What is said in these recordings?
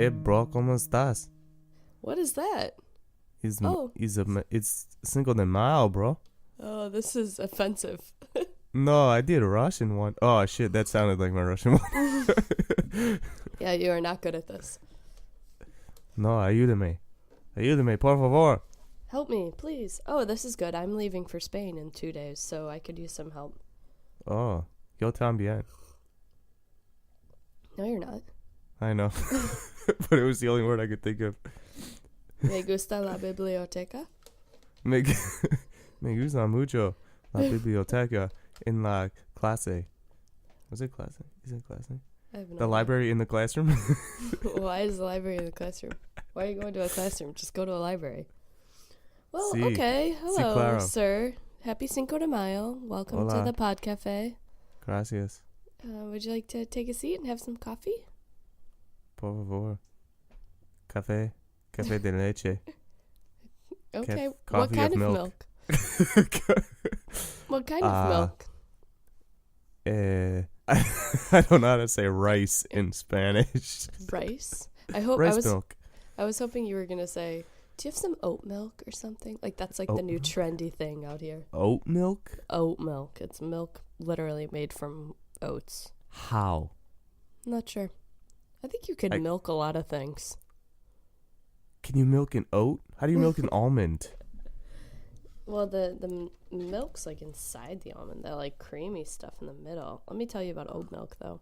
bro, ¿cómo estás? What is that? Oh. It's Cinco de Mayo, bro. Oh, this is offensive. No, I did a Russian one. Oh, shit, that sounded like my Russian one. Yeah, you are not good at this. No, ayúdame. Ayúdame, por favor. Help me, please. Oh, this is good. I'm leaving for Spain in 2 days, so I could use some help. Oh, yo también. No, you're not. I know. But it was the only word I could think of. Me gusta la biblioteca. Me gusta mucho la biblioteca en la clase. Was it clase? Is it clase? I have no The idea. library in the classroom? Why is the library in the classroom? Why are you going to a classroom? Just go to a library. Well, Sí. okay. Hello, claro. sir. Happy Cinco de Mayo. Welcome Hola. to the Pod Cafe. Gracias. Would you like to take a seat and have some coffee? Por favor. Café. Café de leche. Okay. What coffee kind of of milk. milk? What kind of milk? I don't know how to say rice in Spanish. Rice? Rice milk. I was hoping you were gonna say, do you have some oat milk or something? Like that's like the new trendy thing out here. Oat milk? Oat milk. It's milk literally made from oats. How? Not sure. I think you could milk a lot of things. Can you milk an oat? How do you milk an almond? Well, the milk's like inside the almond. That like creamy stuff in the middle. Let me tell you about oat milk though.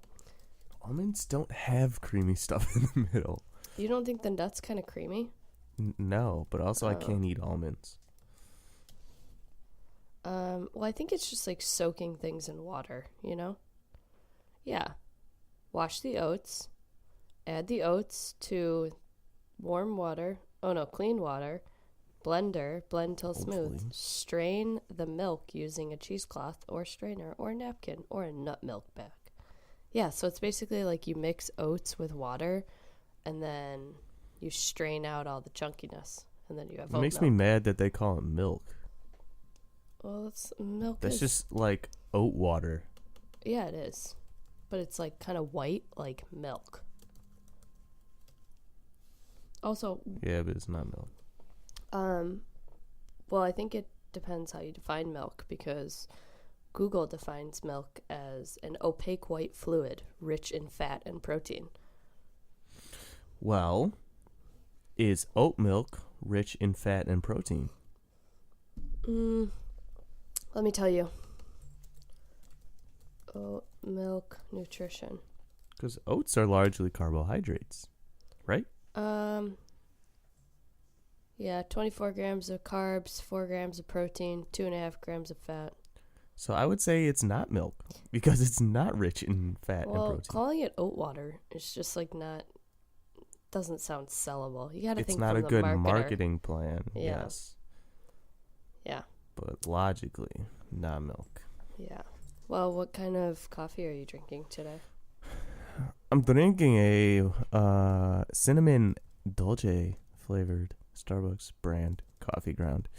Almonds don't have creamy stuff in the middle. You don't think the nut's kind of creamy? No, but also I can't eat almonds. Well, I think it's just like soaking things in water, you know? Yeah. Wash the oats. Add the oats to warm water. Oh no, clean water. Blender. Blend till smooth. Hopefully. Strain the milk using a cheesecloth or strainer or a napkin or a nut milk bag. Yeah, so it's basically like you mix oats with water and then you strain out all the chunkiness and then you have oat It makes milk. me mad that they call it milk. Well, it's milk. That's just like oat water. Yeah, it is. But it's like kind of white like milk. Also, Yeah, but it's not milk. well, I think it depends how you define milk because Google defines milk as an opaque white fluid rich in fat and protein. Well, is oat milk rich in fat and protein? Let me tell you. Oat milk nutrition. Because oats are largely carbohydrates, right? Yeah, 24 grams of carbs, 4 grams of protein, 2.5 grams of fat. So I would say it's not milk because it's not rich in fat and Well, protein. calling it oat water is just like not, doesn't sound sellable. You gotta It's think not from a the good marketer. marketing plan, Yeah. yes. Yeah, But logically, not milk. yeah. Well, what kind of coffee are you drinking today? I'm drinking a cinnamon dolce flavored Starbucks brand coffee ground.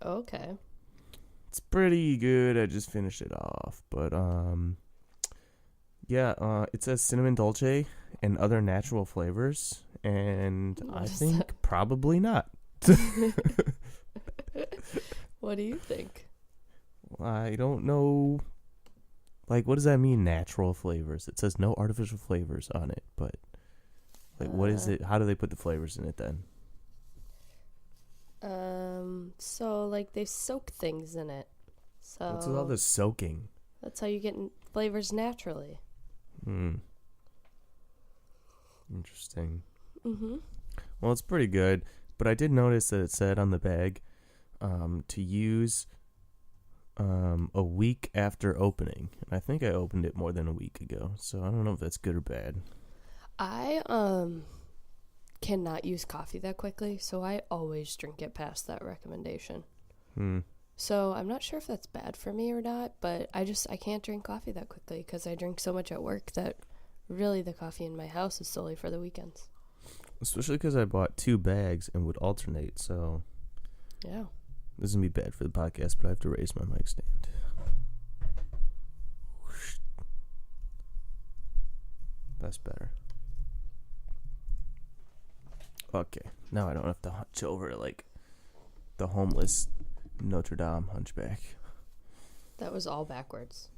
Okay. It's pretty good. I just finished it off, but yeah, it says cinnamon dolce and other natural flavors, and What I is think that? probably not. What do you think? I don't know. Like, what does that mean, natural flavors? It says no artificial flavors on it, but like, what is it? How do they put the flavors in it then? So like they soak things in it. So What's with all this soaking? that's how you get flavors naturally. Interesting. Mm-hmm. Well, it's pretty good, but I did notice that it said on the bag to use a week after opening. And I think I opened it more than a week ago, so I don't know if that's good or bad. I cannot use coffee that quickly, so I always drink it past that recommendation. So I'm not sure if that's bad for me or not, but I can't drink coffee that quickly because I drink so much at work that really the coffee in my house is solely for the weekends. Especially because I bought 2 bags and would alternate, so Yeah. this is going to be bad for the podcast, but I have to raise my mic stand. That's better. Okay, now I don't have to hunch over like the homeless Notre Dame hunchback. That was all backwards.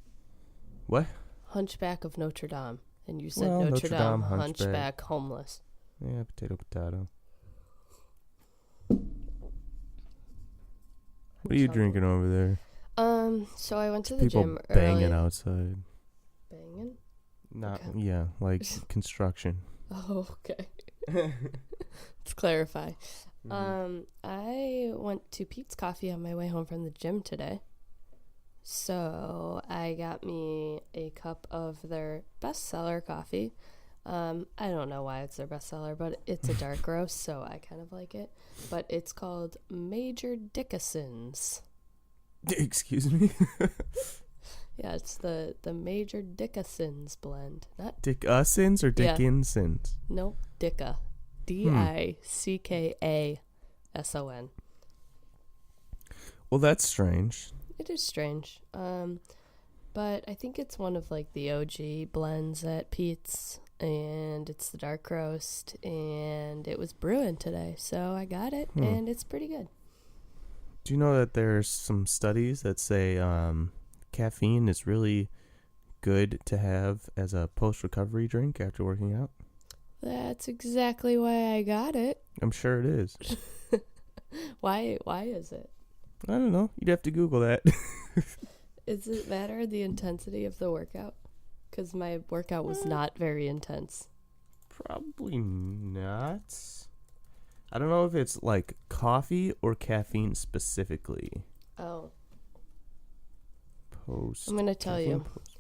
What? Hunchback of Notre Dame. And you said Well, Notre Dame hunchback. hunchback homeless. Yeah, potato. What are you drinking over there? So I went to the People gym banging early. outside. Banging? Not Okay. yeah, like construction. Oh, okay. Let's clarify. I went to Pete's Coffee on my way home from the gym today. So I got me a cup of their bestseller coffee. I don't know why it's their bestseller, but it's a dark roast, so I kind of like it. But it's called Major Dickinson's. Excuse me? Yeah, it's the Major Dickinson's blend. Not Dickinson's or Yeah. Dickinson's? Nope, Dicka. Dickason. Well, that's strange. It is strange. But I think it's one of like the OG blends at Pete's, and it's the dark roast, and it was brewing today, so I got it, and it's pretty good. Do you know that there's some studies that say caffeine is really good to have as a post-recovery drink after working out? That's exactly why I got it. I'm sure it is. Why is it? I don't know. You'd have to Google that. Does it matter the intensity of the workout? Because my workout was not very intense. Probably not. I don't know if it's like coffee or caffeine specifically. Oh. Post. I'm going to tell you. Post.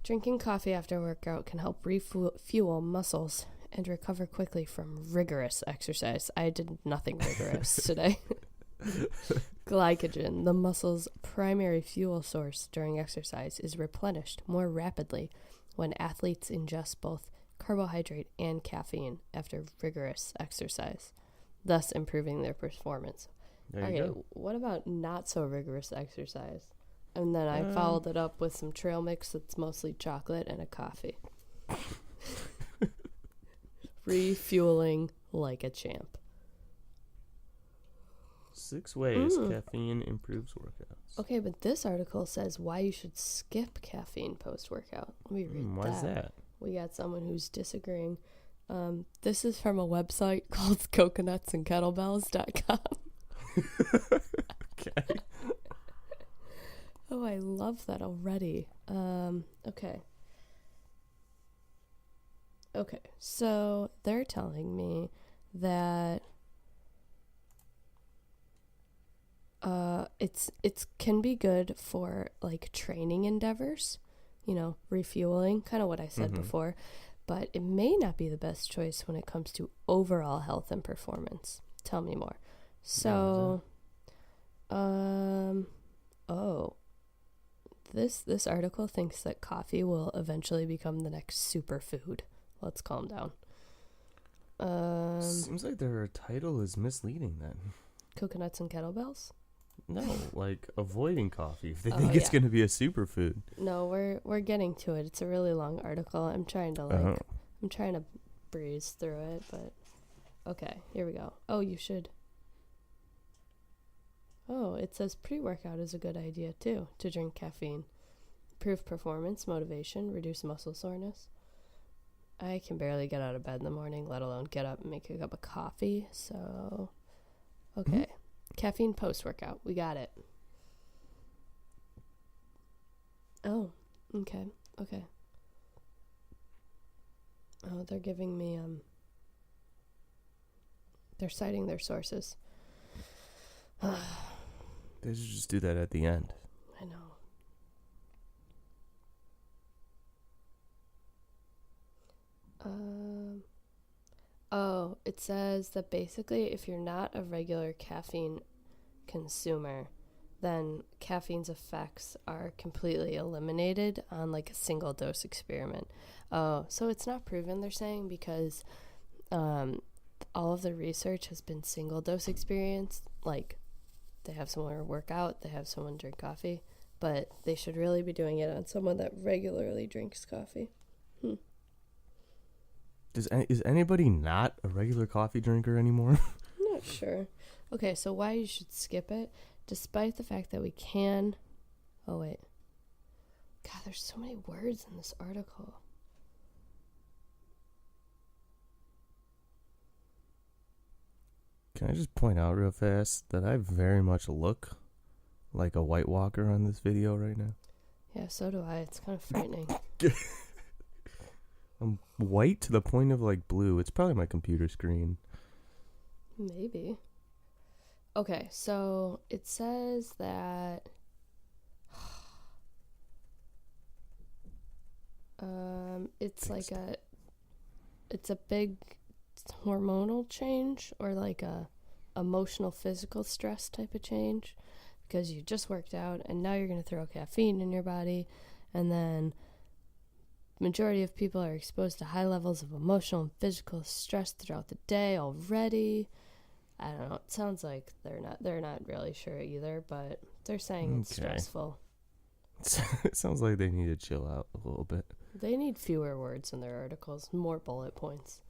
Drinking coffee after workout can help refuel muscles and recover quickly from rigorous exercise. I did nothing rigorous today. Glycogen, the muscle's primary fuel source during exercise, is replenished more rapidly when athletes ingest both carbohydrate and caffeine after rigorous exercise, thus improving their performance. There you go. What about not so rigorous exercise? And then I followed it up with some trail mix that's mostly chocolate and a coffee. Refueling like a champ. 6 ways caffeine improves workouts. Okay, but this article says why you should skip caffeine post-workout. Let me read Why is that? We got someone who's disagreeing. This is from a website called coconutsandkettlebells.com. Okay. Oh, I love that already. Okay. Okay, so they're telling me that it's can be good for like training endeavors, refueling, kind of what I said before, but it may not be the best choice when it comes to overall health and performance. Tell me more. So, this article thinks that coffee will eventually become the next superfood. Let's calm down. Seems like their title is misleading then. Coconuts and kettlebells? No, like avoiding coffee if they think it's going to be a superfood. No, we're getting to it. It's a really long article. I'm trying to breeze through it, but okay, here we go. Oh, you should. Oh, it says pre-workout is a good idea too, to drink caffeine. Improve performance, motivation, reduce muscle soreness. I can barely get out of bed in the morning, let alone get up and make a cup of coffee. So, okay. Caffeine post-workout. We got it. Oh, okay. Oh, they're giving me, they're citing their sources. They should just do that at the end. I know. It says that basically if you're not a regular caffeine consumer, then caffeine's effects are completely eliminated on like a single dose experiment. Oh, so it's not proven, they're saying, because all of the research has been single dose experience. Like they have someone work out, they have someone drink coffee, but they should really be doing it on someone that regularly drinks coffee. Is anybody not a regular coffee drinker anymore? I'm not sure. Okay, so why you should skip it, despite the fact that we can... Oh, wait. God, there's so many words in this article. Can I just point out real fast that I very much look like a White Walker on this video right now? Yeah, so do I. It's kind of frightening. I'm white to the point of like blue. It's probably my computer screen. Maybe. Okay, so it says that it's like it's a big hormonal change, or like a emotional physical stress type of change, because you just worked out and now you're going to throw caffeine in your body, and then majority of people are exposed to high levels of emotional and physical stress throughout the day already. I don't know. It sounds like they're not really sure either, but they're saying it's stressful. It sounds like they need to chill out a little bit. They need fewer words in their articles, more bullet points.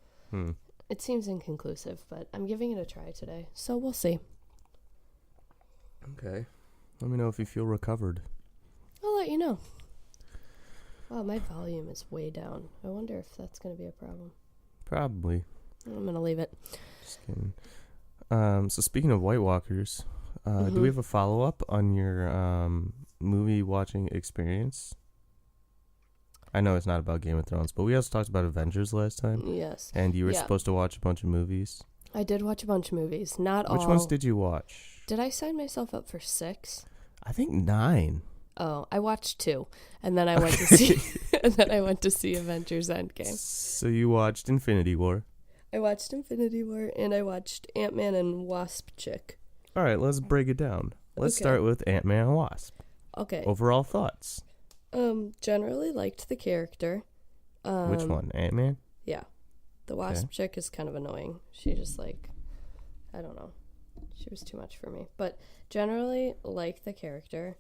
It seems inconclusive, but I'm giving it a try today, so we'll see. Okay. Let me know if you feel recovered. I'll let you know. Wow, my volume is way down. I wonder if that's going to be a problem. Probably. I'm going to leave it. Just kidding. So speaking of White Walkers, do we have a follow-up on your movie watching experience? I know it's not about Game of Thrones, but we also talked about Avengers last time. Yes. And you were supposed to watch a bunch of movies. I did watch a bunch of movies. Not all. Which ones did you watch? Did I sign myself up for 6? I think 9. Oh, I watched 2, and then I went to see, and then I went to see Avengers Endgame. So you watched Infinity War. I watched Infinity War, and I watched Ant-Man and Wasp Chick. All right, let's break it down. Let's start with Ant-Man and Wasp. Okay. Overall thoughts. Generally liked the character. Which one, Ant-Man? Yeah. The Wasp Chick is kind of annoying. She just like, I don't know. She was too much for me. But generally liked the character.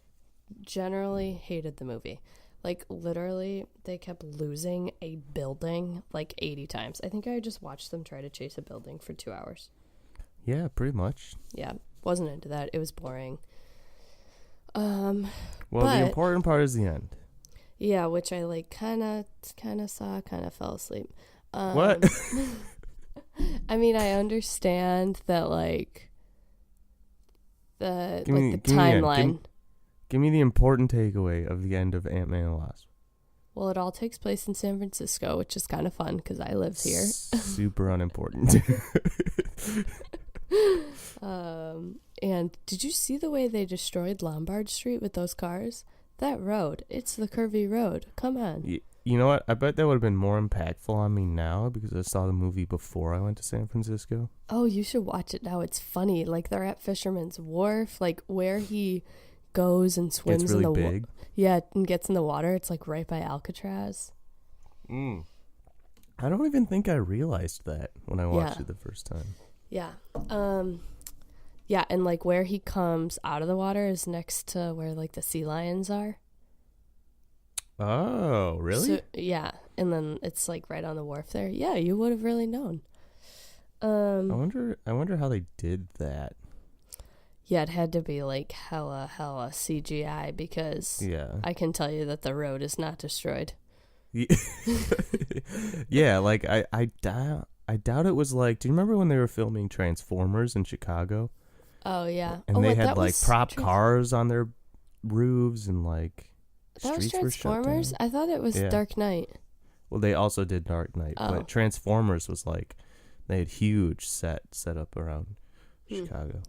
Generally hated the movie. Like, literally, they kept losing a building like 80 times. I think I just watched them try to chase a building for 2 hours. Yeah, pretty much. Yeah, wasn't into that. It was boring. Well, the important part is the end. Yeah, which I like kind of saw, kind of fell asleep. What? I mean, I understand that, like, the timeline. Give me the important takeaway of the end of Ant-Man and Wasp. Well, it all takes place in San Francisco, which is kind of fun because I live here. Super unimportant. And did you see the way they destroyed Lombard Street with those cars? That road, it's the curvy road. Come on. You know what? I bet that would have been more impactful on me now because I saw the movie before I went to San Francisco. Oh, you should watch it now. It's funny. Like, they're at Fisherman's Wharf, like where he goes and swims it's really in the big. Yeah, and gets in the water. It's like right by Alcatraz. I don't even think I realized that when I watched it the first time. Yeah. Yeah, and like where he comes out of the water is next to where like the sea lions are. Oh, really? So, yeah, and then it's like right on the wharf there. Yeah, you would have really known. I wonder how they did that. Yeah, it had to be like hella CGI because I can tell you that the road is not destroyed. Yeah, like I doubt it was like. Do you remember when they were filming Transformers in Chicago? Oh yeah, and they had like prop cars on their roofs and like that streets was Transformers. were shut down. I thought it was Dark Knight. Well, they also did Dark Knight, but Transformers was like they had huge set up around Chicago.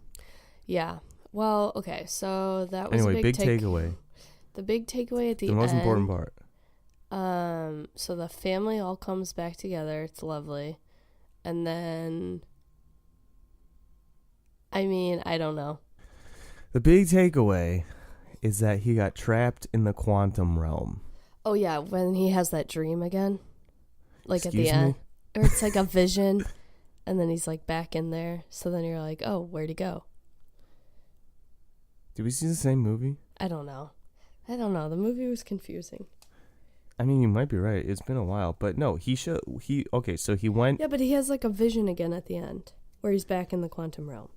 Yeah. Well, okay. So that was anyway. Big takeaway. The big takeaway at the most important part. So the family all comes back together. It's lovely, and then. I mean, I don't know. The big takeaway is that he got trapped in the quantum realm. Oh, yeah, when he has that dream again. Like Excuse at the end. me? Or it's like a vision, and then he's like back in there. So then you're like, oh, where'd he go? Did we see the same movie? I don't know. The movie was confusing. I mean, you might be right. It's been a while, but no, okay, so he went. Yeah, but he has like a vision again at the end where he's back in the quantum realm.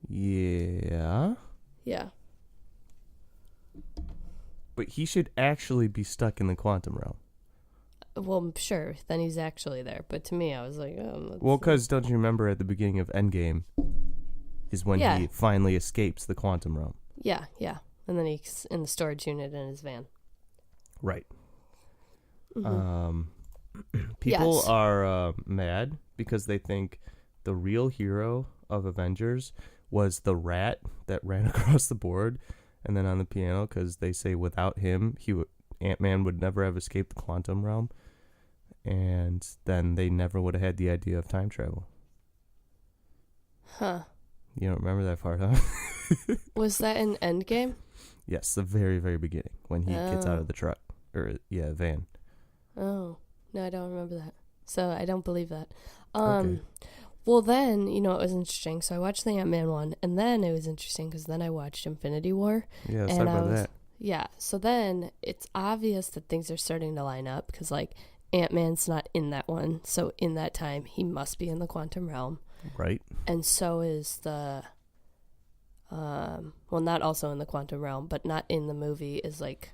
Yeah. Yeah. But he should actually be stuck in the quantum realm. Well, sure, then he's actually there. But to me, I was like, oh. Well, because don't you remember at the beginning of Endgame is when he finally escapes the quantum realm? Yeah. And then he's in the storage unit in his van. Right. Mm-hmm. People are mad because they think the real hero of Avengers was the rat that ran across the board and then on the piano, because they say without him, Ant-Man would never have escaped the quantum realm, and then they never would have had the idea of time travel. Huh. You don't remember that part, huh? Was that in Endgame? Yes, the very, very beginning, when he gets out of the truck. Van. Oh. No, I don't remember that. So I don't believe that. Okay. Well, then, it was interesting. So I watched the Ant-Man one, and then it was interesting because then I watched Infinity War. Yeah, let's talk about that. Yeah, so then it's obvious that things are starting to line up because, like, Ant-Man's not in that one. So in that time, he must be in the quantum realm. Right. And so is the, not also in the quantum realm, but not in the movie is, like,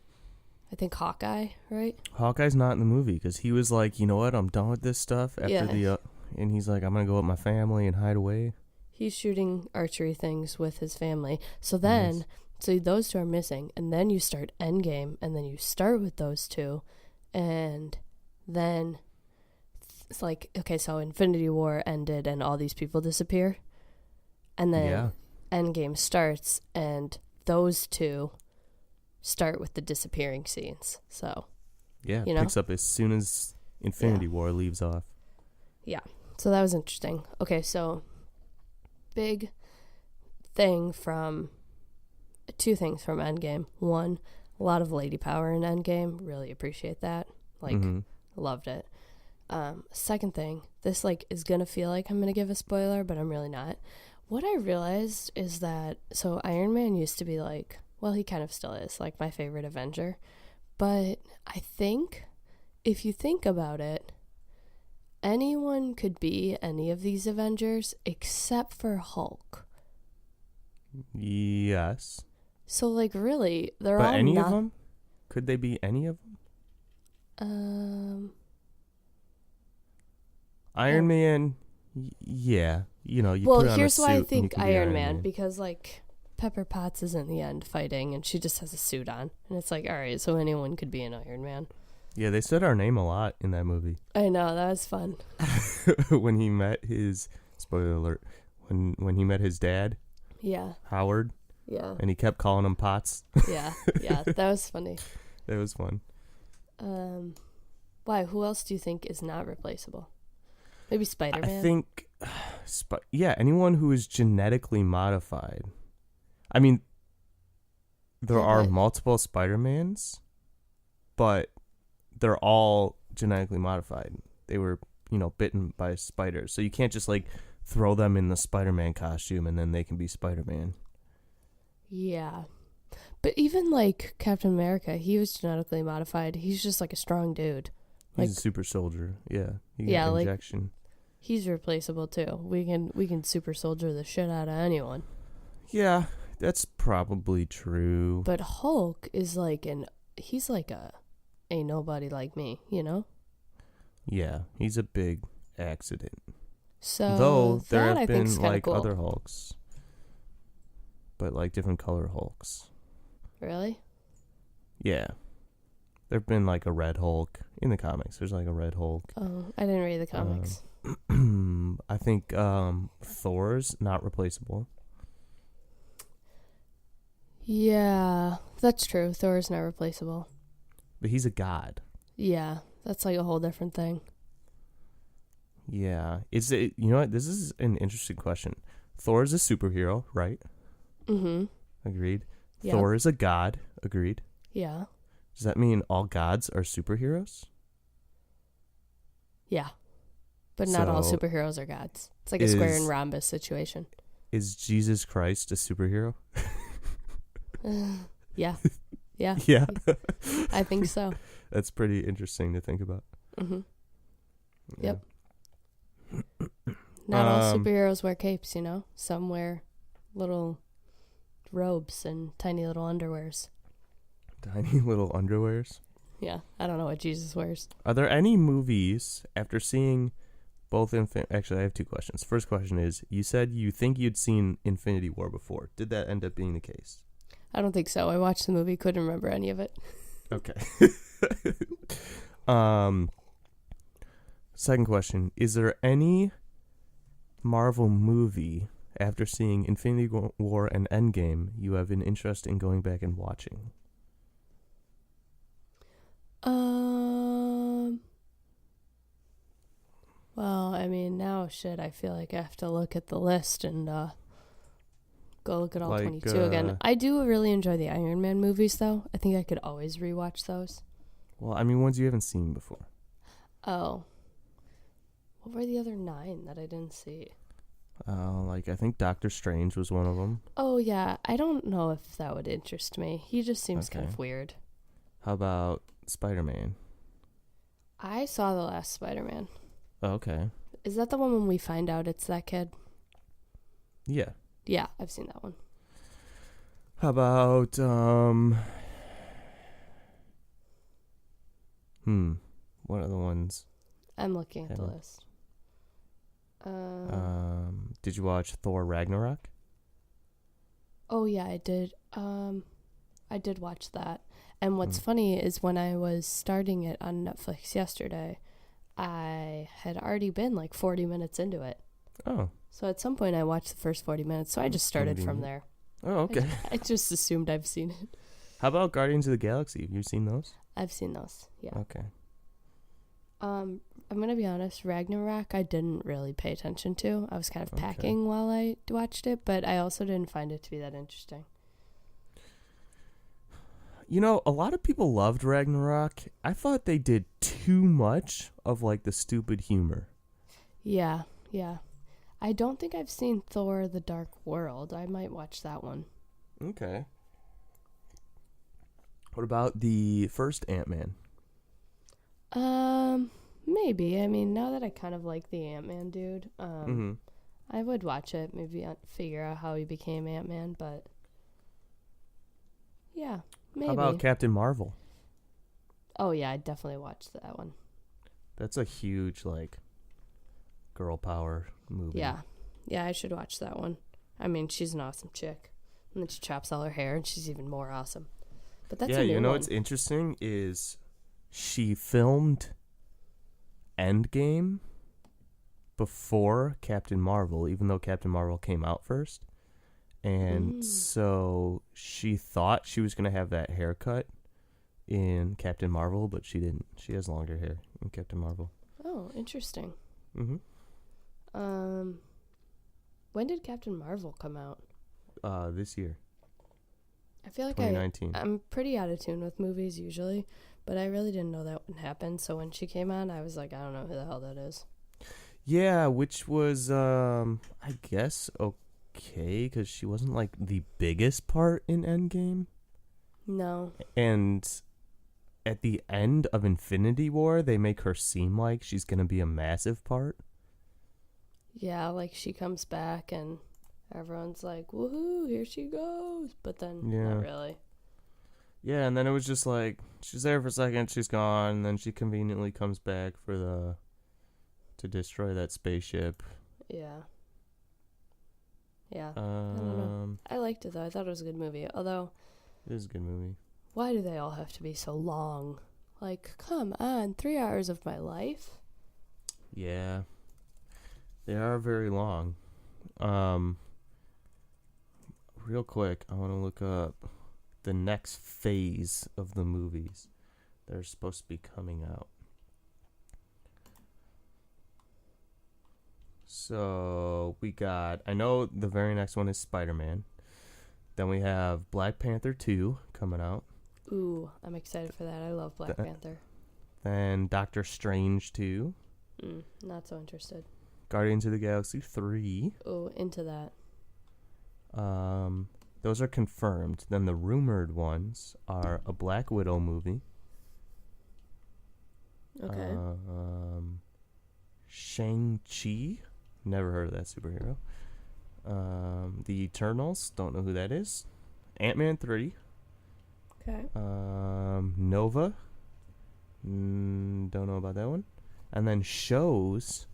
I think Hawkeye, right? Hawkeye's not in the movie because he was like, you know what, I'm done with this stuff after and he's like, I'm going to go with my family and hide away. He's shooting archery things with his family. So then, so those two are missing. And then you start Endgame, and then you start with those two. And then it's like, okay, so Infinity War ended and all these people disappear. And then Endgame starts, and those two start with the disappearing scenes. So, yeah, it picks up as soon as Infinity War leaves off. Yeah, so that was interesting. Okay, so big thing from two things from Endgame. One, a lot of lady power in Endgame. Really appreciate that. Like, loved it. Second thing, this like is gonna feel like I'm gonna give a spoiler, but I'm really not. What I realized is that so Iron Man used to be like, well, he kind of still is like my favorite Avenger, but I think if you think about it, anyone could be any of these Avengers except for Hulk. Yes. So, like, really, they're but all any not... of them? Could they be any of them? Iron Man, yeah. You know, you well, put on here's a why I suit think and you Iron can be Man, because, like, Pepper Potts is in the end fighting, and she just has a suit on. And it's like, all right, so anyone could be an Iron Man. Yeah, they said our name a lot in that movie. I know, that was fun. When he met his, spoiler alert, when he met his dad, Howard, and he kept calling him Potts. Yeah, that was funny. That was fun. Why? Who else do you think is not replaceable? Maybe Spider-Man? I think, anyone who is genetically modified. I mean, there are multiple Spider-Mans, but they're all genetically modified. They were, bitten by spiders. So you can't just, like, throw them in the Spider-Man costume and then they can be Spider-Man. Yeah. But even, like, Captain America, he was genetically modified. He's just, like, a strong dude. He's like, a super soldier. Yeah. He got an injection. Like, he's replaceable, too. We can super soldier the shit out of anyone. Yeah, that's probably true. But Hulk is, like, he's, like, ain't nobody like me, Yeah, he's a big accident. So though there have been like cool. other Hulks, but like different color Hulks. Really? Yeah, there've been like a red Hulk in the comics. There's like a red Hulk. Oh, I didn't read the comics. I think Thor's not replaceable. Yeah, that's true. Thor's not replaceable. But he's a god. Yeah, that's like a whole different thing. Yeah. Is it, you know what? This is an interesting question. Thor is a superhero, right? Mm-hmm. Agreed. Yep. Thor is a god. Agreed. Yeah. Does that mean all gods are superheroes? Yeah. But not all superheroes are gods. It's like a square and rhombus situation. Is Jesus Christ a superhero? Yeah. Yeah, Yeah. I think so. That's pretty interesting to think about. Mm-hmm. Yeah. Yep. Not all Um, superheroes wear capes, you know? Some wear little robes and tiny little underwears. Tiny little underwears. Yeah, I don't know what Jesus wears. Are there any movies after seeing both Actually, I have two questions. First question is, you said you think you'd seen Infinity War before. Did that end up being the case? I don't think so. I watched the movie, couldn't remember any of it. Okay. Second question, is there any Marvel movie after seeing Infinity War and Endgame you have an interest in going back and watching? Well, I mean, now I feel like I have to look at the list and go look at all 22 again. I do really enjoy the Iron Man movies, though. I think I could always rewatch those. Well, I mean, ones you haven't seen before. Oh. What were the other 9 that I didn't see? I think Doctor Strange was one of them. Oh, yeah. I don't know if that would interest me. He just seems Okay. kind of weird. How about Spider-Man? I saw the last Spider-Man. Oh, okay. Is that the one when we find out it's that kid? Yeah. Yeah, I've seen that one. How about, what are the ones? I'm looking at the list. Did you watch Thor Ragnarok? Oh, yeah, I did. I did watch that. And what's funny is when I was starting it on Netflix yesterday, I had already been like 40 minutes into it. Oh. So at some point I watched the first 40 minutes, so I just started from there. Oh, okay. I just assumed I've seen it. How about Guardians of the Galaxy? Have you seen those? I've seen those, yeah. Okay. I'm going to be honest, Ragnarok I didn't really pay attention to. I was kind of packing while I watched it, but I also didn't find it to be that interesting. You know, a lot of people loved Ragnarok. I thought they did too much of, like, the stupid humor. Yeah. I don't think I've seen Thor: The Dark World. I might watch that one. Okay. What about the first Ant-Man? Maybe. I mean, now that I kind of like the Ant-Man dude, I would watch it. Maybe figure out how he became Ant-Man, but yeah, maybe. How about Captain Marvel? Oh yeah, I definitely watched that one. That's a huge, like, girl power movie. Yeah, I should watch that one. I mean, she's an awesome chick, and then she chops all her hair, and she's even more awesome. But that's a new you know one. what's interesting is she filmed Endgame before Captain Marvel, even though Captain Marvel came out first. And so she thought she was going to have that haircut in Captain Marvel, but she didn't. She has longer hair in Captain Marvel. Oh, interesting. Mm-hmm. When did Captain Marvel come out? This year. I feel like 2019. I'm pretty out of tune with movies usually, but I really didn't know that would happen. So when she came on, I was like, I don't know who the hell that is. Yeah, which was, I guess, okay, because she wasn't, like, the biggest part in Endgame. No. And at the end of Infinity War, they make her seem like she's going to be a massive part. Yeah, like she comes back and everyone's like, woohoo, here she goes. But then, not really. Yeah, and then it was just like, she's there for a second, she's gone, and then she conveniently comes back to destroy that spaceship. Yeah. I don't know. I liked it, though. I thought it was a good movie. Although, it is a good movie. Why do they all have to be so long? Like, come on, 3 hours of my life? Yeah. They are very long. Real quick, I want to look up the next phase of the movies that are supposed to be coming out. So we got, I know the very next one is Spider-Man. Then we have Black Panther 2 coming out. Ooh, I'm excited for that. I love Black Panther. Then Doctor Strange 2. Not so interested. Guardians of the Galaxy 3. Ooh, into that. Those are confirmed. Then the rumored ones are a Black Widow movie. Okay. Shang-Chi. Never heard of that superhero. The Eternals. Don't know who that is. Ant-Man 3. Okay. Nova. Don't know about that one. And then shows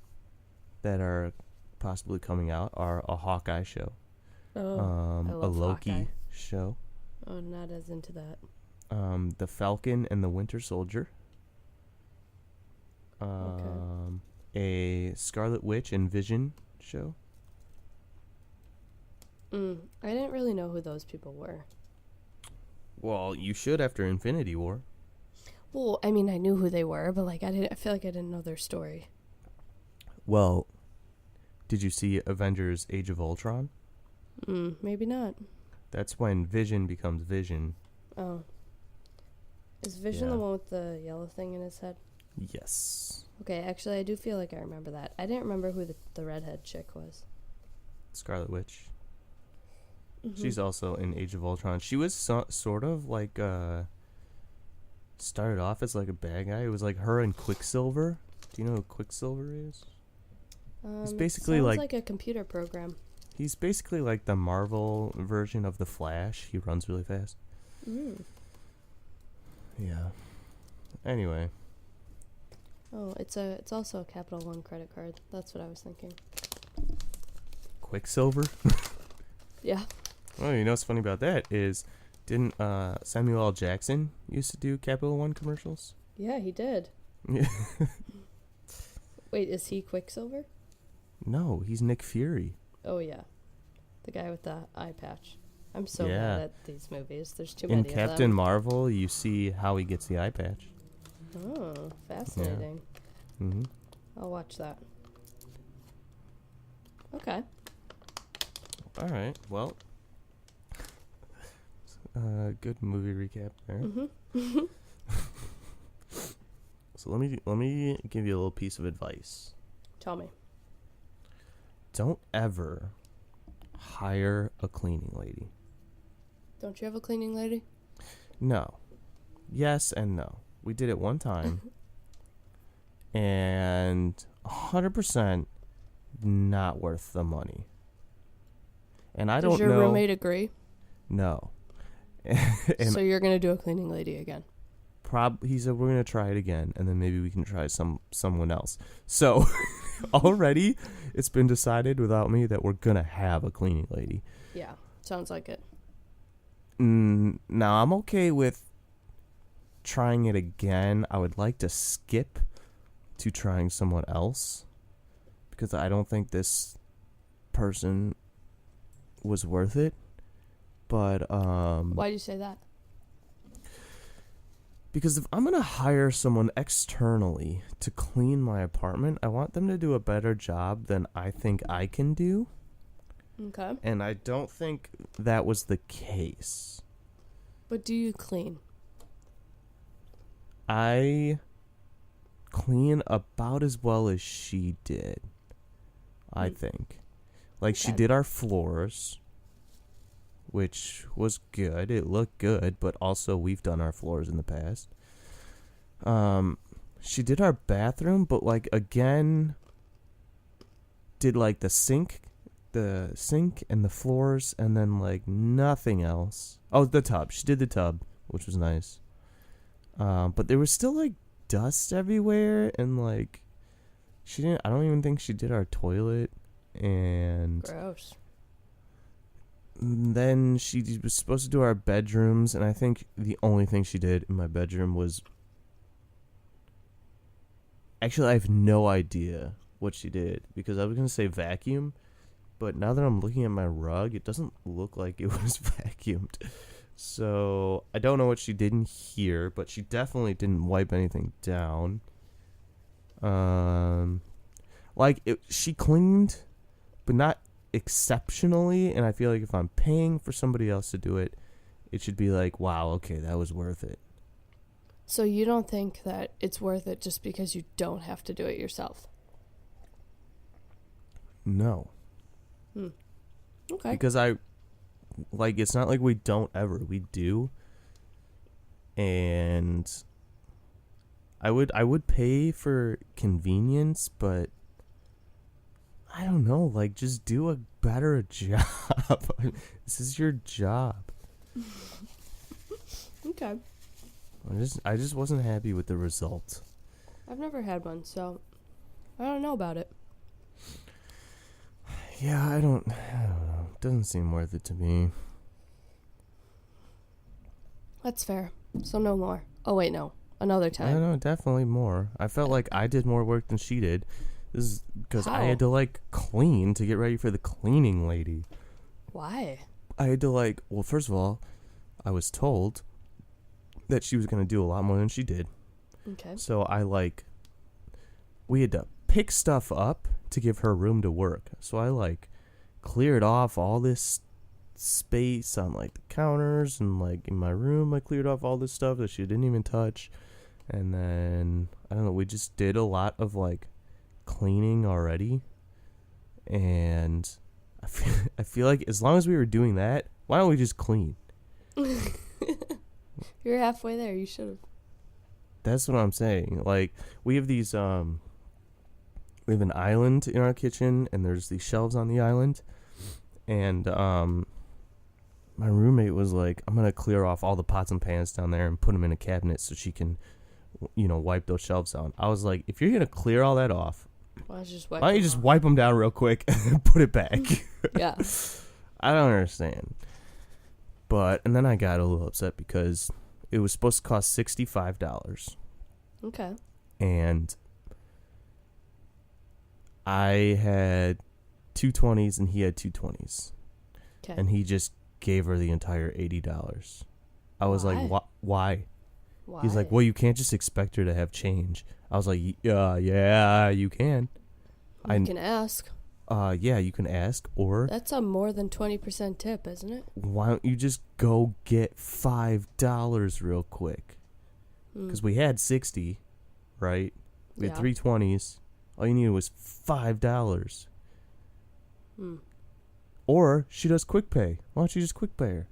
that are possibly coming out are a Hawkeye show. Oh, I A love Loki Hawkeye. show. Oh, not as into that. The Falcon and the Winter Soldier. Okay. A Scarlet Witch and Vision show. I didn't really know who those people were. Well, you should after Infinity War. Well, I mean, I knew who they were, but like, I feel like I didn't know their story. Well, did you see Avengers Age of Ultron? Maybe not. That's when Vision becomes Vision. Oh. Is Vision the one with the yellow thing in his head? Yes. Okay, actually, I do feel like I remember that. I didn't remember who the redhead chick was. Scarlet Witch. Mm-hmm. She's also in Age of Ultron. She was sort of like, started off as like a bad guy. It was like her and Quicksilver. Do you know who Quicksilver is? It's basically sounds like, like a computer program. he's basically like the Marvel version of the Flash. He runs really fast. Yeah. Anyway. Oh, it's also a Capital One credit card. That's what I was thinking. Quicksilver? Yeah. Oh, you know what's funny about that is, didn't Samuel L. Jackson used to do Capital One commercials? Yeah, he did. Yeah. Wait, is he Quicksilver? No, he's Nick Fury. Oh, yeah. The guy with the eye patch. I'm so Yeah. bad at these movies. There's too In many of Captain them. Marvel, you see how he gets the eye patch. Oh, fascinating. Mm-hmm. I'll watch that. Okay. All right. Well, good movie recap there. Mm-hmm. So let me give you a little piece of advice. Tell me. Don't ever hire a cleaning lady. Don't you have a cleaning lady? No. Yes and no. We did it one time. And 100% not worth the money. And I don't know. Does your roommate agree? No. So you're going to do a cleaning lady again? He said we're gonna try it again, and then maybe we can try someone else. So already, it's been decided without me that we're gonna have a cleaning lady. Yeah, sounds like it. Now I'm okay with trying it again. I would like to skip to trying someone else because I don't think this person was worth it. But why do you say that? Because if I'm going to hire someone externally to clean my apartment, I want them to do a better job than I think I can do. Okay. And I don't think that was the case. But do you clean? I clean about as well as she did, I think. Like, she did our floors, which was good. It looked good, but also we've done our floors in the past. She did our bathroom, but like again, did like the sink and the floors, and then like nothing else. Oh, the tub. She did the tub, which was nice. But there was still like dust everywhere, and like she didn't. I don't even think she did our toilet, and Gross. then she was supposed to do our bedrooms, and I think the only thing she did in my bedroom was... Actually, I have no idea what she did, because I was going to say vacuum, but now that I'm looking at my rug, it doesn't look like it was vacuumed. So, I don't know what she did in here, but she definitely didn't wipe anything down. She cleaned, but not exceptionally, and I feel like if I'm paying for somebody else to do it, it should be like, wow, okay, that was worth it. So you don't think that it's worth it just because you don't have to do it yourself? No. Okay. Because I like, it's not like we don't ever. We do. And I would pay for convenience, but I don't know, like, just do a better job. This is your job. Okay. I just wasn't happy with the result. I've never had one, so I don't know about it. Yeah, I don't know. It doesn't seem worth it to me. That's fair. So no more. Oh, wait, no. Another I time. don't know, definitely more. I felt like I did more work than she did. This is because I How? had to, like, clean to get ready for the cleaning lady. Why? I had to, like, well, first of all, I was told that she was going to do a lot more than she did. Okay. So we had to pick stuff up to give her room to work. So I, like, cleared off all this space on, like, the counters, and, like, in my room I cleared off all this stuff that she didn't even touch. And then, I don't know, we just did a lot of, like, cleaning already. And I feel like as long as we were doing that, why don't we just clean? You're halfway there. You should have. That's what I'm saying. Like, we have these, we have an island in our kitchen, and there's these shelves on the island. And, my roommate was like, I'm going to clear off all the pots and pans down there and put them in a cabinet so she can, wipe those shelves down. I was like, if you're going to clear all that off, Why don't you just why don't you just wipe them down real quick and put it back? Yeah. I don't understand. And then I got a little upset because it was supposed to cost $65. Okay. And I had 220s and he had 220s. Okay. And he just gave her the entire $80. I was like, why? Why? He's like, well, you can't just expect her to have change. I was like, yeah, you can. You can ask. Yeah, you can ask, or That's a more than 20% tip, isn't it? why don't you just go get $5 real quick? Because we had 60, right? We had 320s. All you needed was $5. Or she does quick pay. Why don't you just quick pay her?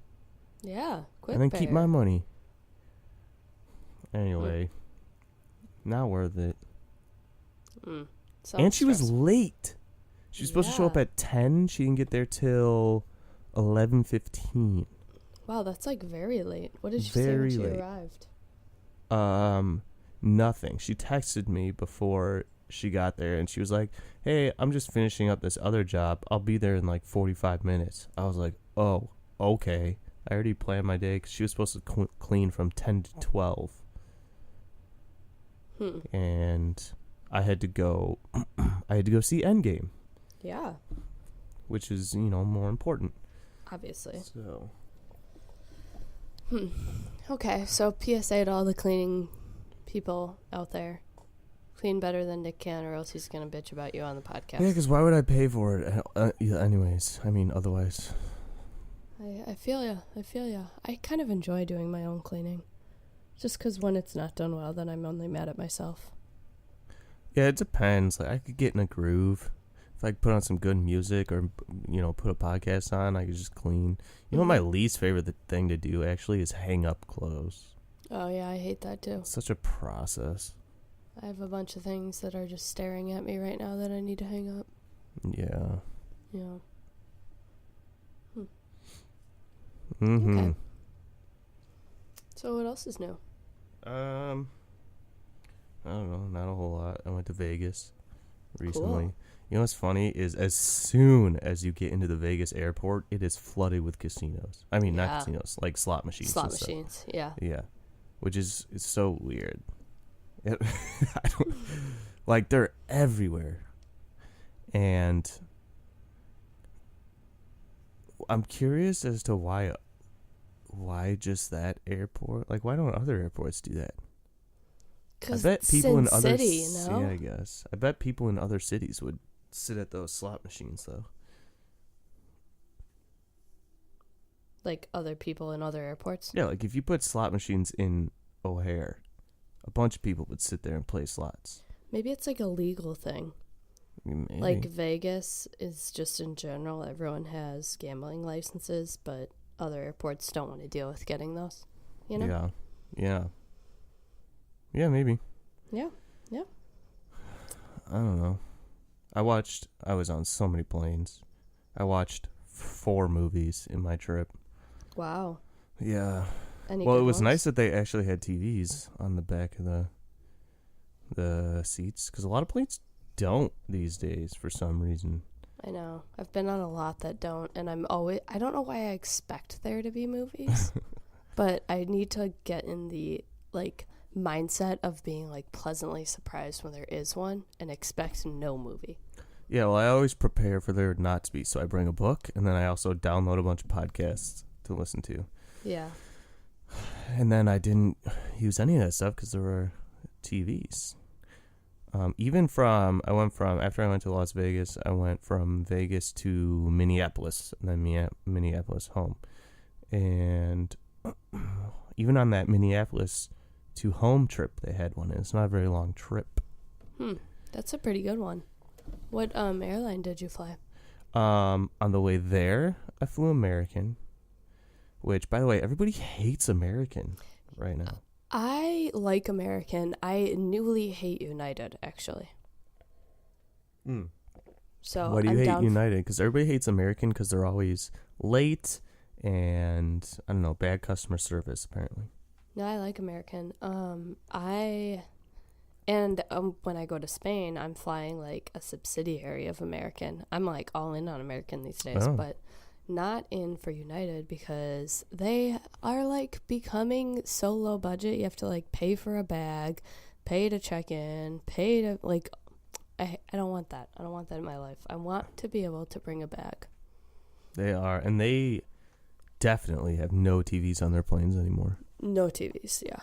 Yeah, quick And then pay keep her. my money. Anyway, not worth it. And she was late. She was supposed to show up at 10. She didn't get there till 11:15. Wow, that's like very late. What did she say when she arrived? Nothing. She texted me before she got there, and she was like, hey, I'm just finishing up this other job. I'll be there in like 45 minutes. I was like, oh, okay. I already planned my day because she was supposed to clean from 10 to 12. And I had to go see Endgame. Yeah. Which is, more important. Obviously. So. Okay, so PSA to all the cleaning people out there. Clean better than Nick can, or else he's going to bitch about you on the podcast. Yeah, because why would I pay for it? Otherwise. I feel ya. I kind of enjoy doing my own cleaning. Just because when it's not done well, then I'm only mad at myself. Yeah, it depends. Like, I could get in a groove. If I could put on some good music or, put a podcast on, I could just clean. You know what my least favorite thing to do, actually, is hang up clothes. Oh, yeah, I hate that, too. It's such a process. I have a bunch of things that are just staring at me right now that I need to hang up. Yeah. Yeah. Mm-hmm. Okay. So what else is new? I don't know, not a whole lot. I went to Vegas recently. Cool. You know what's funny is as soon as you get into the Vegas airport, it is flooded with casinos. I mean, not casinos, like slot machines. Slot machines, yeah. Yeah, which is it's so weird. I don't like they're everywhere, and I'm curious as to why just that airport? Like, why don't other airports do that? I bet people in other cities, yeah, I guess. I bet people in other cities would sit at those slot machines, though. Like other people in other airports? Yeah, like if you put slot machines in O'Hare, a bunch of people would sit there and play slots. Maybe it's like a legal thing. Maybe. Like Vegas is just in general, everyone has gambling licenses, but other airports don't want to deal with getting those. You know? Yeah. Yeah. Yeah, maybe. Yeah. Yeah. I don't know. I was on so many planes. I watched 4 movies in my trip. Wow. Yeah. Any Well, good it was ones? nice that they actually had TVs on the back of the seats, because a lot of planes don't these days for some reason. I know. I've been on a lot that don't, and I don't know why I expect there to be movies, but I need to get in the, like, mindset of being, like, pleasantly surprised when there is one and expect no movie. Yeah, well, I always prepare for there not to be, so I bring a book, and then I also download a bunch of podcasts to listen to. Yeah. And then I didn't use any of that stuff because there were TVs. After I went to Las Vegas, I went from Vegas to Minneapolis, and then Minneapolis home. And even on that Minneapolis to home trip, they had one. And it's not a very long trip. That's a pretty good one. What airline did you fly? On the way there, I flew American, which, by the way, everybody hates American right now. I like American. I newly hate United, actually. So Why do you I'm hate down United? Because everybody hates American because they're always late and, I don't know, bad customer service, apparently. No, I like American. When I go to Spain, I'm flying like a subsidiary of American. I'm like all in on American these days, but not in for United because they are like becoming so low budget. You have to like pay for a bag, pay to check in, pay to like. I don't want that. I don't want that in my life. I want to be able to bring a bag. They are, and they definitely have no TVs on their planes anymore. No TVs, yeah.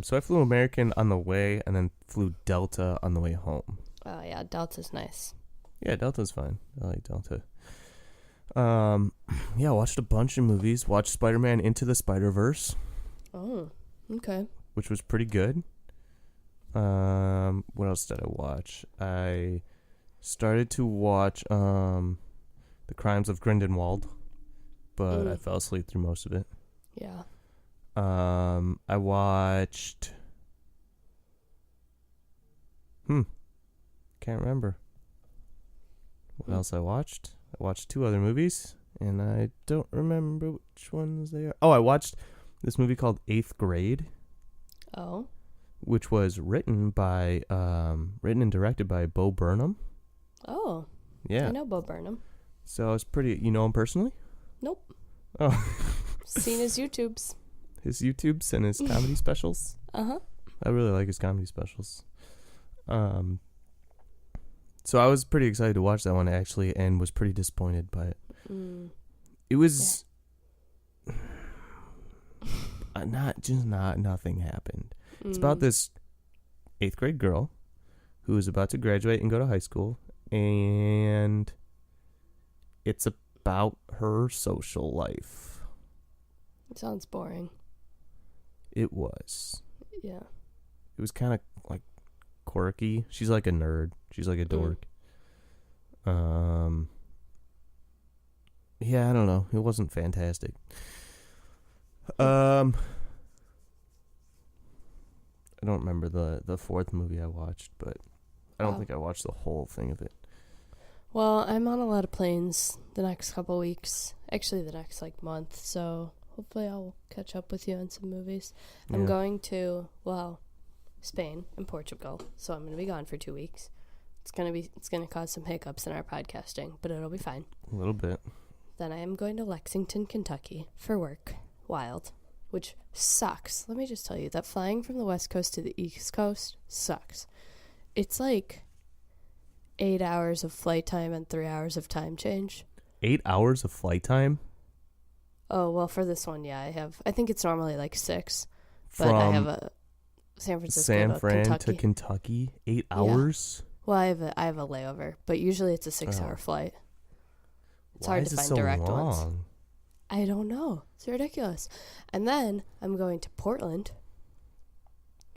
So I flew American on the way and then flew Delta on the way home. Oh, yeah, Delta's nice. Yeah, Delta's fine. I like Delta. Yeah, watched a bunch of movies. Watched Spider-Man Into the Spider-Verse. Oh, okay. Which was pretty good. What else did I watch? I started to watch The Crimes of Grindelwald, but I fell asleep through most of it. Yeah. I watched can't remember what else I watched. I watched 2 other movies, and I don't remember which ones they are. Oh, I watched this movie called 8th Grade. Oh. Which was written and directed by Bo Burnham. Oh. Yeah. I know Bo Burnham. So it's pretty. You know him personally? Nope. Oh. Seen his YouTubes. His YouTubes and his comedy specials. Uh-huh. I really like his comedy specials. So I was pretty excited to watch that one actually, and was pretty disappointed by it. It was nothing happened. It's about this 8th grade girl who is about to graduate and go to high school, and it's about her social life. It sounds boring. It was. Yeah. It was kind of like quirky. She's like a nerd. She's like a dork. Yeah, I don't know. It wasn't fantastic. I don't remember the 4th movie I watched, but I don't think I watched the whole thing of it. Well, I'm on a lot of planes the next couple weeks. Actually, the next month. So hopefully I'll catch up with you on some movies. I'm going to Spain and Portugal. So I'm going to be gone for 2 weeks. It's gonna cause some hiccups in our podcasting, but it'll be fine. A little bit. Then I am going to Lexington, Kentucky for work. Wild. Which sucks. Let me just tell you that flying from the West Coast to the East Coast sucks. It's like 8 hours of flight time and 3 hours of time change. 8 hours of flight time? Oh, well, for this one, yeah, I think it's normally like 6. But I have a San Francisco to Kentucky? 8 hours? Yeah. Well, I have a layover, but usually it's a 6-hour flight. It's hard to find direct ones. I don't know. It's ridiculous. And then I'm going to Portland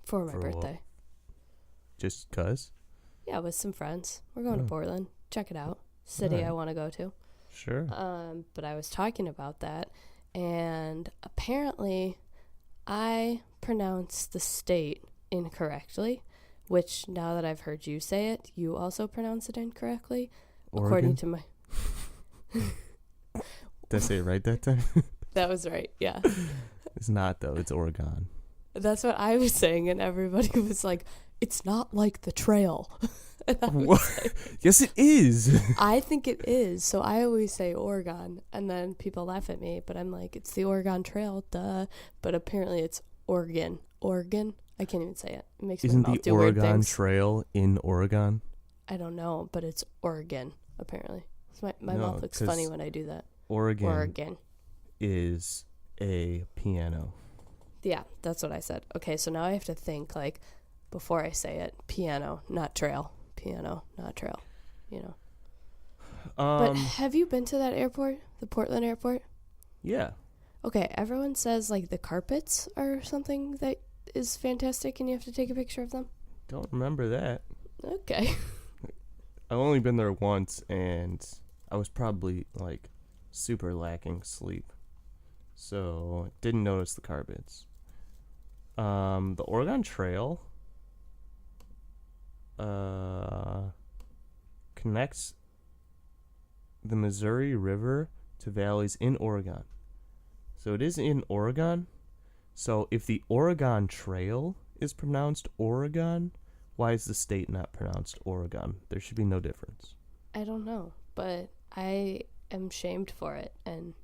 for my birthday. Just 'cause? Yeah, with some friends. We're going to Oh. Portland. Check it out. City Alright. I want to go to. Sure. But I was talking about that, and apparently I pronounced the state incorrectly, which now that I've heard you say it, you also pronounce it incorrectly. Oregon? According to my... Did I say it right that time? That was right, yeah. It's not, though. It's Oregon. That's what I was saying, and everybody was like, it's not like the trail. And I was What? like, Yes, it is. I think it is, so I always say Oregon, and then people laugh at me, but I'm like, it's the Oregon Trail, duh. But apparently it's Oregon. Oregon? I can't even say it. It makes Isn't my mouth the do weird Oregon things. Trail in Oregon? I don't know, but it's Oregon, apparently. So my No, mouth looks 'cause funny when I do that. Oregon Oregon. is a piano. Yeah, that's what I said. Okay, so now I have to think, like, before I say it, piano, not trail. Piano, not trail. You know. But have you been to that airport? The Portland airport? Yeah. Okay, everyone says, like, the carpets are something that is fantastic and you have to take a picture of them. Don't remember that. Okay. I've only been there once, and I was probably, like, super lacking sleep. So, didn't notice the carpets. The Oregon Trail connects the Missouri River to valleys in Oregon. So it is in Oregon. So if the Oregon Trail is pronounced Oregon, why is the state not pronounced Oregon? There should be no difference. I don't know, but I am shamed for it, and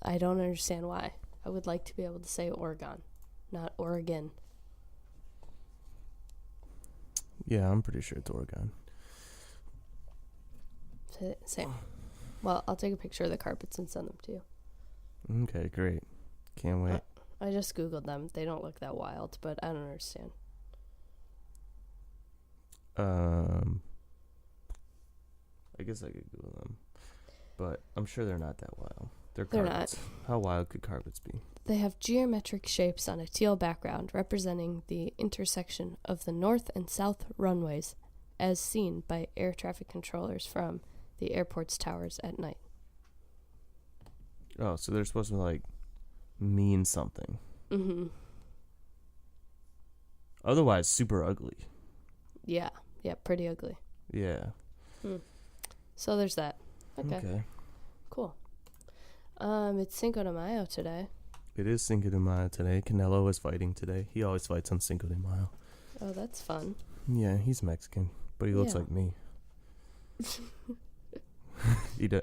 I don't understand why. I would like to be able to say Oregon, not Oregon. Yeah, I'm pretty sure it's Oregon. Same. Well, I'll take a picture of the carpets and send them to you. Okay, great. Can't wait. I just Googled them. They don't look that wild, but I don't understand. I guess I could Google them, but I'm sure they're not that wild. They're They're carpets. How wild could carpets be? They have geometric shapes on a teal background representing the intersection of the north and south runways as seen by air traffic controllers from the airport's towers at night. Oh, so they're supposed to, like, mean something. Mm-hmm. Otherwise, super ugly. Yeah, pretty ugly. Yeah. So there's that. Okay. Cool. It's Cinco de Mayo today. It is Cinco de Mayo today. Canelo is fighting today. He always fights on Cinco de Mayo. Oh, that's fun. Yeah, he's Mexican, but he looks Yeah. like me.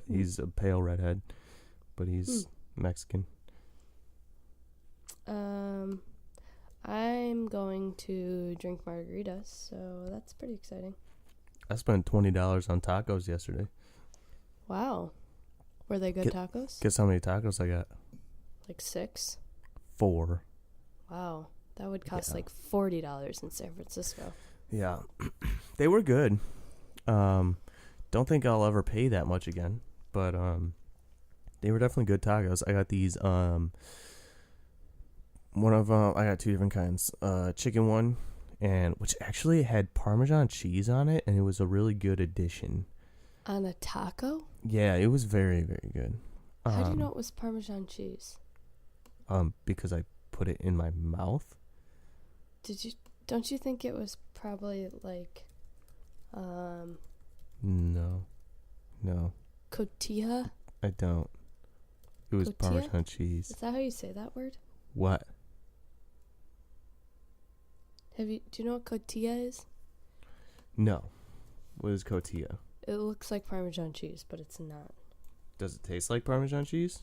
He's a pale redhead, but he's Mexican. I'm going to drink margaritas, so that's pretty exciting. I spent $20 on tacos yesterday. Wow. Were they good tacos? Guess how many tacos I got? Like 6? 4. Wow. That would cost like $40 in San Francisco. Yeah. They were good. Don't think I'll ever pay that much again, but they were definitely good tacos. I got these I got 2 different kinds. Chicken one, and which actually had Parmesan cheese on it, and it was a really good addition. On a taco? Yeah, it was very, very good. How do you know it was Parmesan cheese? Because I put it in my mouth. Don't you think it was probably like No. cotija? I don't. It was Cotija? Parmesan cheese. Is that how you say that word? What? Do you know what cotija is? No. What is cotija? It looks like Parmesan cheese, but it's not. Does it taste like Parmesan cheese?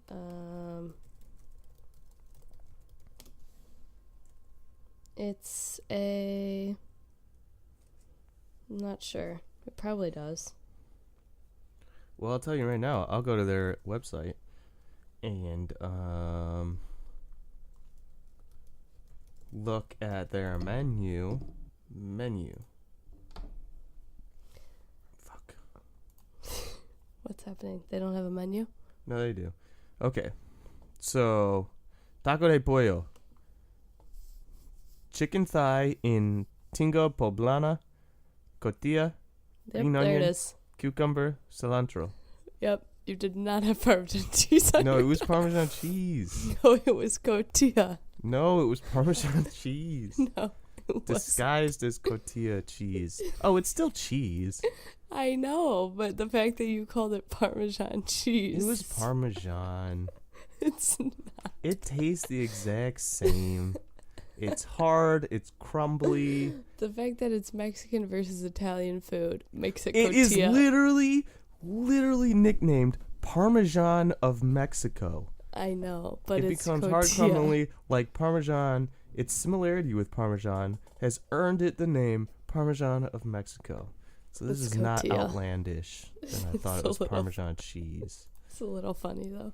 I'm not sure. It probably does. Well, I'll tell you right now. I'll go to their website and look at their menu. Fuck. What's happening? They don't have a menu? No, they do. Okay. So, taco de pollo. Chicken thigh in tinga poblana cotija, Yep, green there onion, it is. cucumber, cilantro. Yep, you did not have Parmesan cheese on No, your it was taco. Parmesan cheese. No, it was cotija. No, it was Parmesan cheese. No, it was. Disguised as cotija cheese. Oh, it's still cheese. I know, but the fact that you called it Parmesan cheese. It was Parmesan. It's not. It tastes the exact same. It's hard. It's crumbly. The fact that it's Mexican versus Italian food makes it It is cotija. literally nicknamed Parmesan of Mexico. I know, but It it's becomes cotija. hard crumbly like Parmesan. Its similarity with Parmesan has earned it the name Parmesan of Mexico. So this It's is not cotija. outlandish. And I thought It's it was a little- Parmesan cheese. It's a little funny though.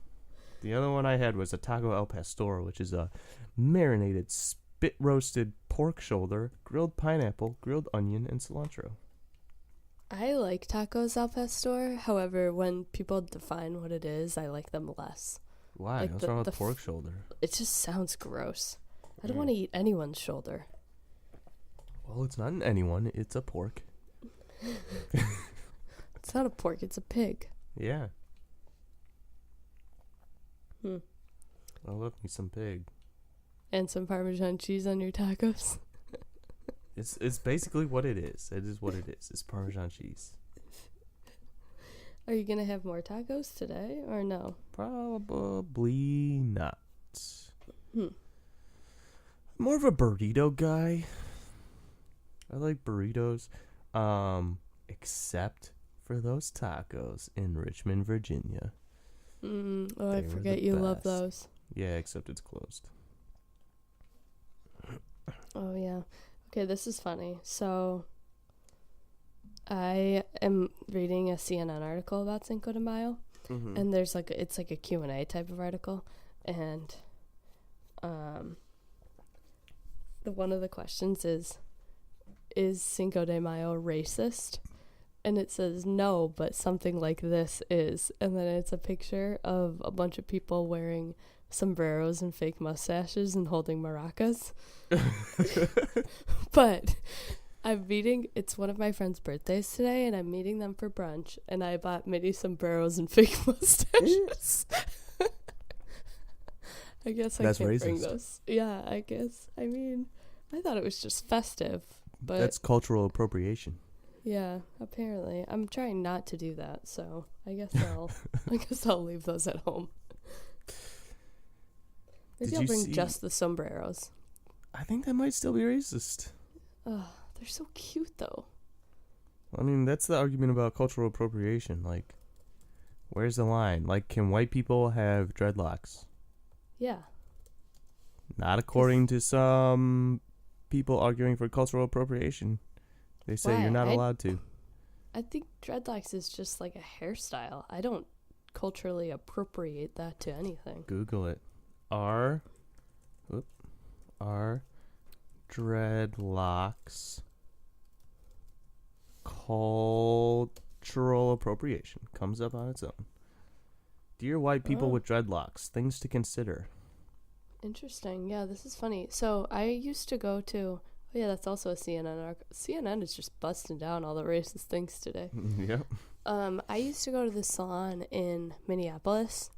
The other one I had was a taco al pastor, which is a marinated, spit roasted pork shoulder, grilled pineapple, grilled onion, and cilantro. I like tacos al pastor. However, when people define what it is, I like them less. Why? Like What's the- wrong with the pork shoulder? It just sounds gross. I don't Mm. want to eat anyone's shoulder. Well, it's not an anyone. It's a pork. It's not a pork, it's a pig. Yeah. Hmm. I love me some pig. And some Parmesan cheese on your tacos. It's basically what it is. It is what it is. It's Parmesan cheese. Are you going to have more tacos today or no? Probably not. Hmm. More of a burrito guy. I like burritos. Except for those tacos in Richmond, Virginia. Oh, I They were forget the you love best. those. Yeah, except it's closed. Oh, yeah. Okay, this is funny. So, I am reading a CNN article about Cinco de Mayo. Mm-hmm. And there's it's like a Q&A type of article. And one of the questions is Cinco de Mayo racist? And it says no, but something like this is. And then it's a picture of a bunch of people wearing sombreros and fake mustaches and holding maracas. But it's one of my friend's birthdays today, and I'm meeting them for brunch, and I bought mini sombreros and fake mustaches. I guess That's I can't bring racist. those. Yeah, I guess. I mean, I thought it was just festive, but That's cultural appropriation. yeah, apparently. I'm trying not to do that, so I guess I'll leave those at home. Maybe Did I'll you bring see- just the sombreros. I think that might still be racist. Oh, they're so cute though. I mean, that's the argument about cultural appropriation. Like, where's the line? Like, can white people have dreadlocks? Yeah. Not according to some people arguing for cultural appropriation. They say Why? you're not allowed to. I think dreadlocks is just like a hairstyle. I don't culturally appropriate that to anything. Google it. Are dreadlocks cultural appropriation? Comes up on its own. Dear white people Oh. with dreadlocks, things to consider. Interesting. Yeah, this is funny. So I used to go to. Oh yeah, that's also a CNN. CNN is just busting down all the racist things today. Yep. I used to go to this salon in Minneapolis,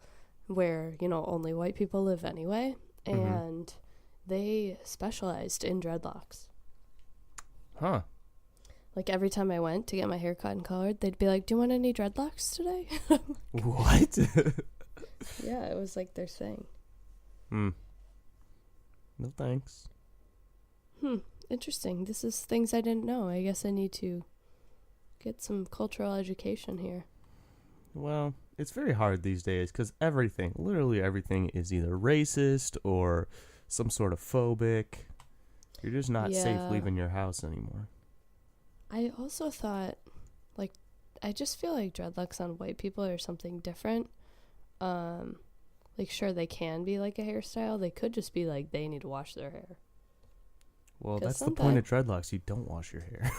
where only white people live anyway, and they specialized in dreadlocks. Huh. Like every time I went to get my hair cut and colored, they'd be like, "Do you want any dreadlocks today?" What? Yeah, it was like their thing. No thanks. Interesting. This is things I didn't know. I guess I need to get some cultural education here. Well, it's very hard these days because literally everything is either racist or some sort of phobic. You're just not safe Yeah. leaving your house anymore. I also thought, I just feel like dreadlocks on white people are something different. Sure, they can be like a hairstyle. They could just be like they need to wash their hair. Well, 'Cause that's the point of dreadlocks. You don't wash your hair.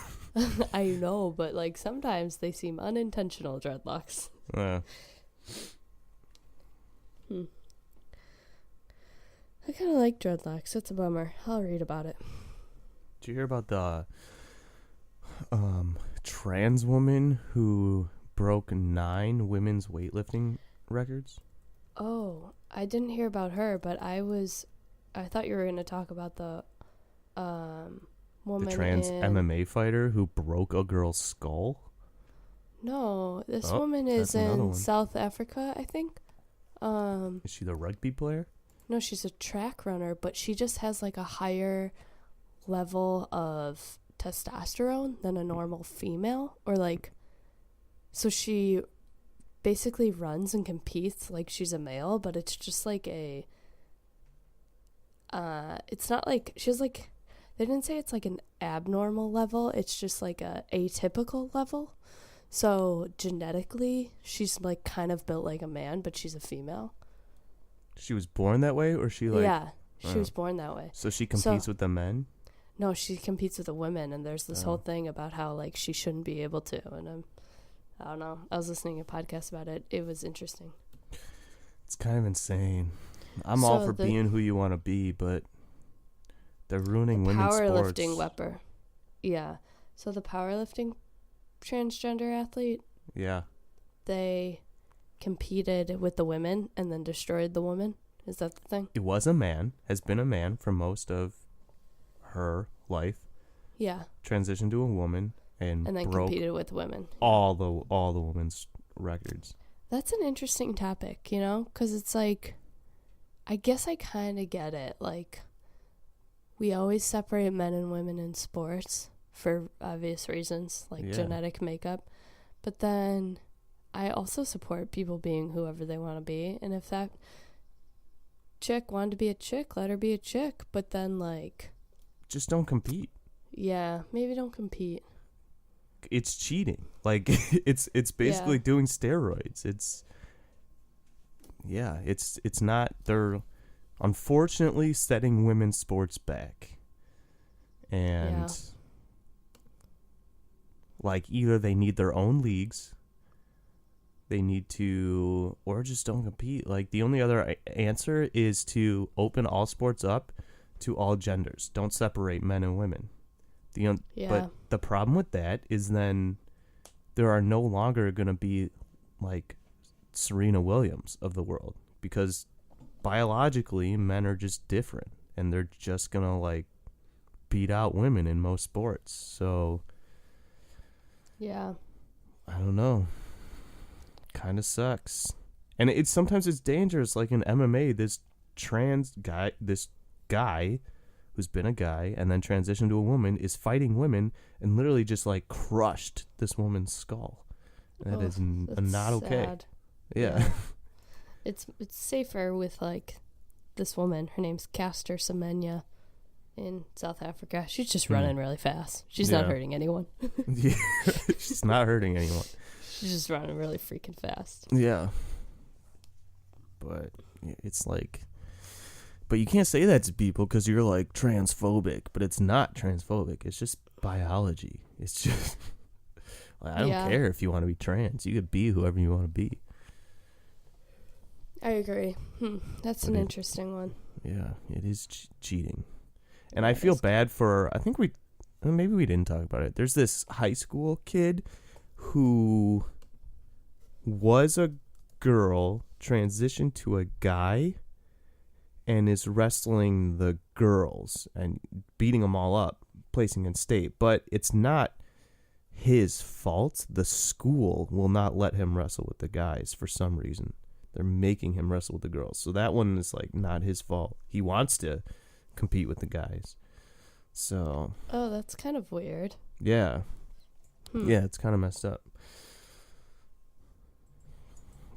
I know, but sometimes they seem unintentional dreadlocks. Uh, I kind of like dreadlocks. It's a bummer. I'll read about it. did you hear about the trans woman who broke 9 women's weightlifting records. Oh, I didn't hear about her, but I thought you were going to talk about the woman The trans in... MMA fighter who broke a girl's skull. No, this Oh, woman that's is another in one. South Africa, I think. Is she the rugby player? No, she's a track runner, but she just has like a higher level of testosterone than a normal female, or like, so she basically runs and competes like she's a male, but it's just like it's not like she's like, they didn't say it's like an abnormal level, it's just like a atypical level. So genetically she's like kind of built like a man, but she's a female. She was born that way, or she like? Yeah, she was born that way. So she competes with the men. No, she competes with the women, and there's this whole thing about how like she shouldn't be able to. And I don't know. I was listening to a podcast about it. It was interesting. It's kind of insane. I'm all for being who you want to be, but they're ruining women's sports. Powerlifting weapon. Yeah. So the powerlifting transgender athlete. Yeah. They competed with the women and then destroyed the woman. Is that the thing? It was a man. Has been a man for most of her life. Yeah. Transitioned to a woman and then broke competed with women. all the women's records. That's an interesting topic, you know, because it's like, I guess I kind of get it. Like, we always separate men and women in sports for obvious reasons, like genetic makeup. But then I also support people being whoever they want to be. And if that chick wanted to be a chick, let her be a chick. But then, like, just don't compete. Yeah, maybe don't compete. It's cheating. Like, it's basically doing steroids. It's not. They're unfortunately setting women's sports back. And like, either they need their own leagues, they need to, or just don't compete. Like, the only other answer is to open all sports up to all genders. Don't separate men and women. But the problem with that is then there are no longer going to be like Serena Williams of the world, because biologically men are just different and they're just going to like beat out women in most sports. So yeah, I don't know. Kind of sucks. And sometimes it's dangerous. Like in MMA, this guy who's been a guy and then transitioned to a woman is fighting women and literally just like crushed this woman's skull. That is not okay. Sad. Yeah. It's safer with like this woman. Her name's Caster Semenya in South Africa. She's just running really fast. She's not hurting anyone. Yeah. She's not hurting anyone. She's just running really freaking fast. Yeah. But it's like, but you can't say that to people because you're like transphobic, but it's not transphobic. It's just biology. It's just, like, I don't care if you want to be trans. You could be whoever you want to be. I agree. That's an interesting one. Yeah, it is cheating. And I feel bad for, I think maybe we didn't talk about it. There's this high school kid who was a girl, transitioned to a guy, and is wrestling the girls and beating them all up, placing in state. But it's not his fault. The school will not let him wrestle with the guys for some reason. They're making him wrestle with the girls. So that one is like not his fault. He wants to compete with the guys. So. Oh, that's kind of weird. Yeah. Yeah, it's kind of messed up.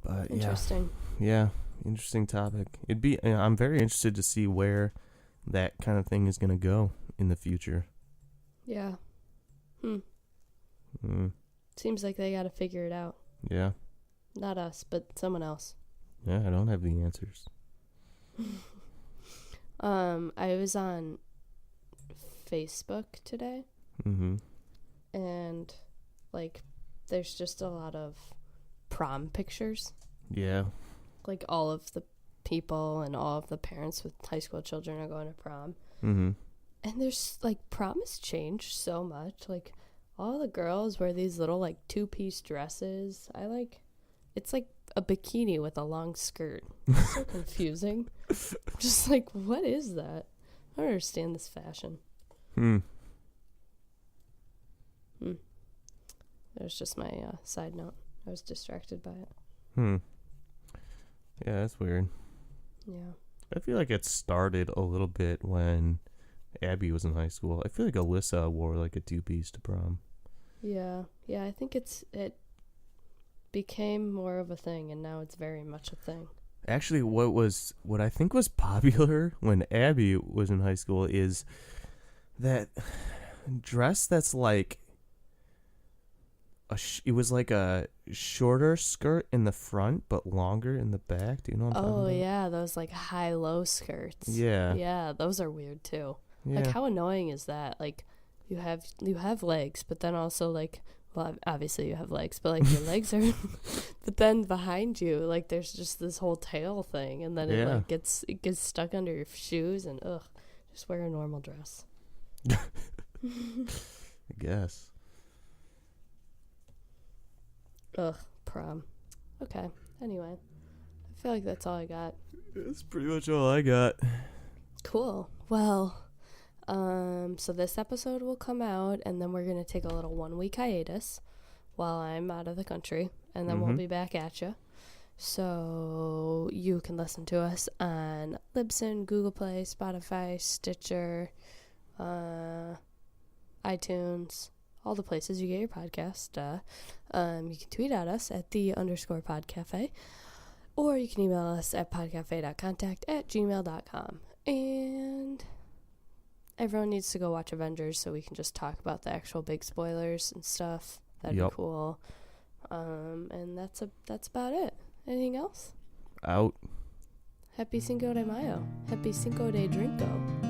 But interesting. Yeah. Interesting topic. I'm very interested to see where that kind of thing is going to go in the future. Yeah. Seems like they got to figure it out. Yeah. Not us, but someone else. Yeah, I don't have the answers. I was on Facebook today. And like there's just a lot of prom pictures. Yeah. Like all of the people and all of the parents with high school children are going to prom. Mm-hmm. And there's like prom has changed so much. Like all the girls wear these little like 2-piece dresses. It's like a bikini with a long skirt. It's so confusing. Just like, what is that? I don't understand this fashion. That was just my side note. I was distracted by it. Yeah, that's weird. Yeah. I feel like it started a little bit when Abby was in high school. I feel like Alyssa wore like a 2-piece to prom. Yeah. Yeah, I think it became more of a thing, and now it's very much a thing. Actually, what I think was popular when Abby was in high school is that dress that's like it was like a shorter skirt in the front but longer in the back. Do you know what I'm talking about? Oh yeah, those like high-low skirts. Yeah. Yeah, those are weird too. Yeah. Like, how annoying is that? Like, you have legs, but then also like, well, obviously you have legs, but like your legs are, but then behind you, like there's just this whole tail thing, and then it gets stuck under your shoes, and just wear a normal dress. I guess. Prom. Okay. Anyway, I feel like that's all I got. That's pretty much all I got. Cool. Well, so this episode will come out, and then we're going to take a little 1-week hiatus while I'm out of the country, and then we'll be back at you. So you can listen to us on Libsyn, Google Play, Spotify, Stitcher, iTunes, all the places you get your podcast. You can tweet at us at @the_podcafe, or you can email us at podcafe.contact@gmail.com. And everyone needs to go watch Avengers so we can just talk about the actual big spoilers and stuff. That'd be cool. And that's about it. Anything else? Out. Happy Cinco de Mayo. Happy Cinco de Drinko.